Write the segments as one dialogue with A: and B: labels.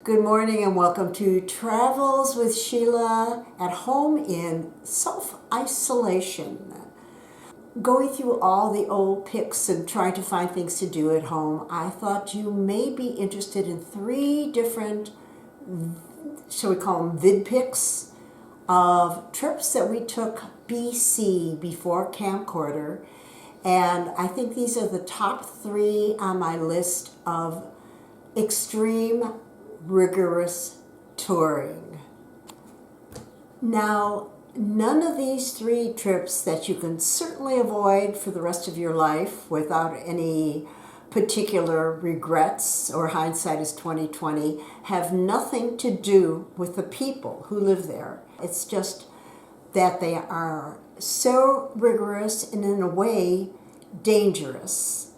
A: Good morning and welcome to Travels with Sheila at home in self-isolation. Going through all the old pics and trying to find things to do at home, I thought you may be interested in three different, shall we call them vid pics, of trips that we took BC before camcorder. And I think these are the top three on my list of extreme rigorous touring. Now, none of these three trips that you can certainly avoid for the rest of your life without any particular regrets or hindsight is 2020 have nothing to do with the people who live there. It's just that they are so rigorous and in a way dangerous.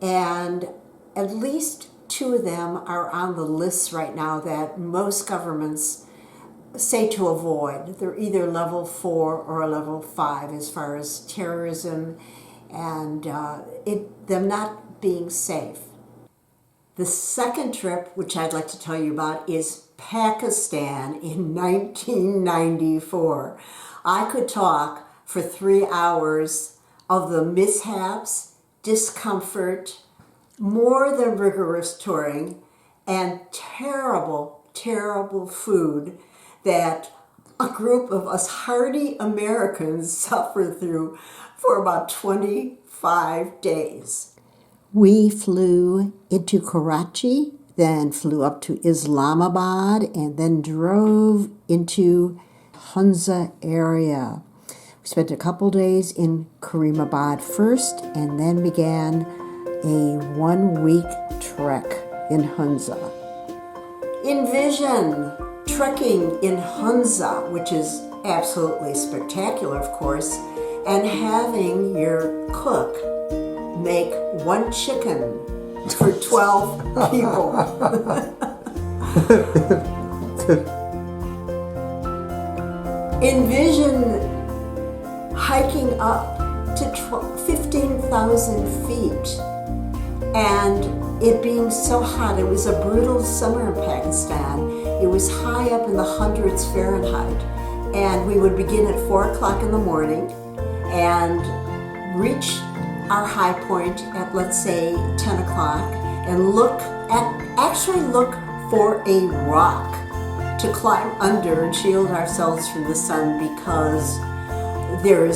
A: And at least two of them are on the list right now that most governments say to avoid. They're either level 4 or a level 5 as far as terrorism and them not being safe. The second trip, which I'd like to tell you about, is Pakistan in 1994. I could talk for 3 hours of the mishaps, discomfort, more than rigorous touring, and terrible, terrible food that a group of us hardy Americans suffered through for about 25 days. We flew into Karachi, then flew up to Islamabad, and then drove into Hunza area. We spent a couple days in Karimabad first, and then began a 1-week trek in Hunza. Envision trekking in Hunza, which is absolutely spectacular, of course, and having your cook make one chicken for 12 people. Envision hiking up to 15,000 feet and it being so hot. It was a brutal summer in Pakistan. It was high up in the hundreds Fahrenheit, and we would begin at 4 o'clock in the morning and reach our high point at, let's say, 10 o'clock and look for a rock to climb under and shield ourselves from the sun, because there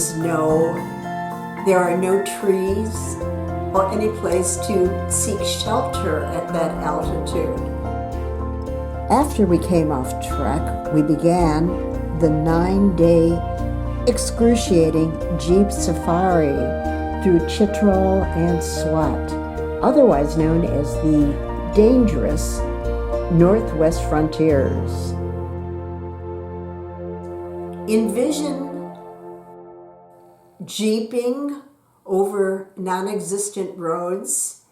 A: are no trees or any place to seek shelter at that altitude. After we came off trek, we began the 9-day excruciating Jeep safari through Chitral and Swat, otherwise known as the dangerous Northwest Frontiers. Envision jeeping over non-existent roads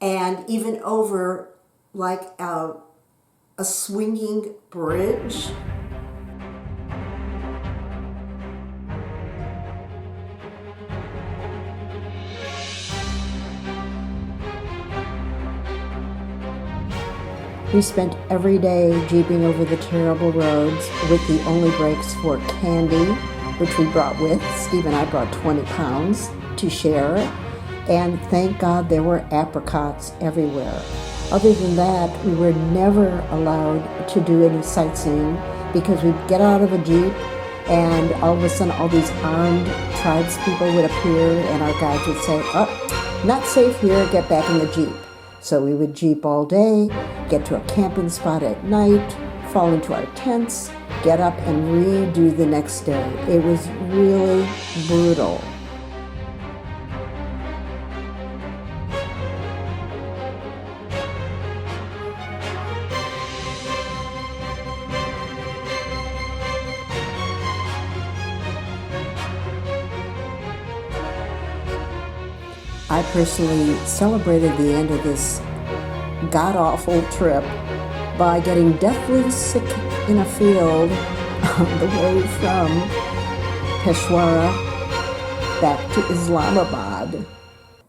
A: and even over like a swinging bridge. We spent every day jeeping over the terrible roads with the only breaks for candy, which we brought with. Steve and I brought 20 pounds to share, and thank God there were apricots everywhere. Other than that, we were never allowed to do any sightseeing, because we'd get out of a Jeep and all of a sudden all these armed tribespeople would appear and our guides would say, "Oh, not safe here, get back in the Jeep." So we would Jeep all day, get to a camping spot at night, fall into our tents, get up and redo the next day. It was really brutal. I personally celebrated the end of this god-awful trip by getting deathly sick in a field on the way from Peshawar back to Islamabad.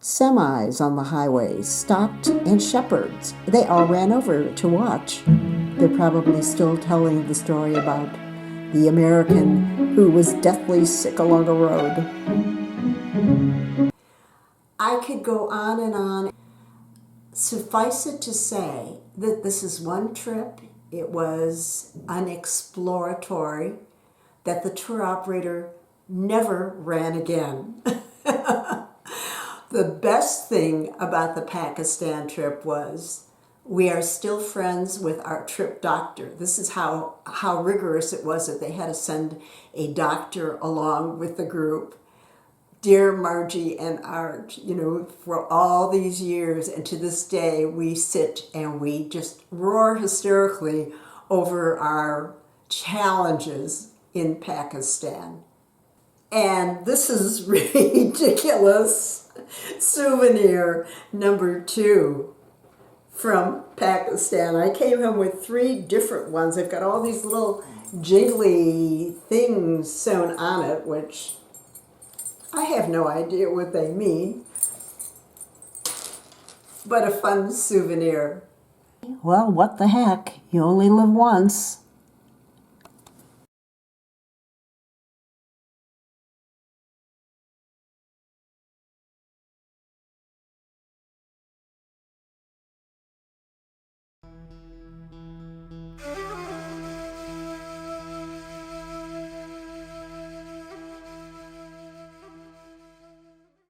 A: Semis on the highways stopped, and shepherds. They all ran over to watch. they're probably still telling the story about the American who was deathly sick along a road. I could go on and on. Suffice it to say that this is one trip. It was unexploratory, that the tour operator never ran again. The best thing about the Pakistan trip was we are still friends with our trip doctor. This is how rigorous it was that they had to send a doctor along with the group. Dear Margie and Art, for all these years and to this day, we sit and we just roar hysterically over our challenges in Pakistan. And this is ridiculous. Souvenir number 2 from Pakistan. I came home with 3 different ones. I've got all these little jiggly things sewn on it, which I have no idea what they mean, but a fun souvenir. Well, what the heck? You only live once.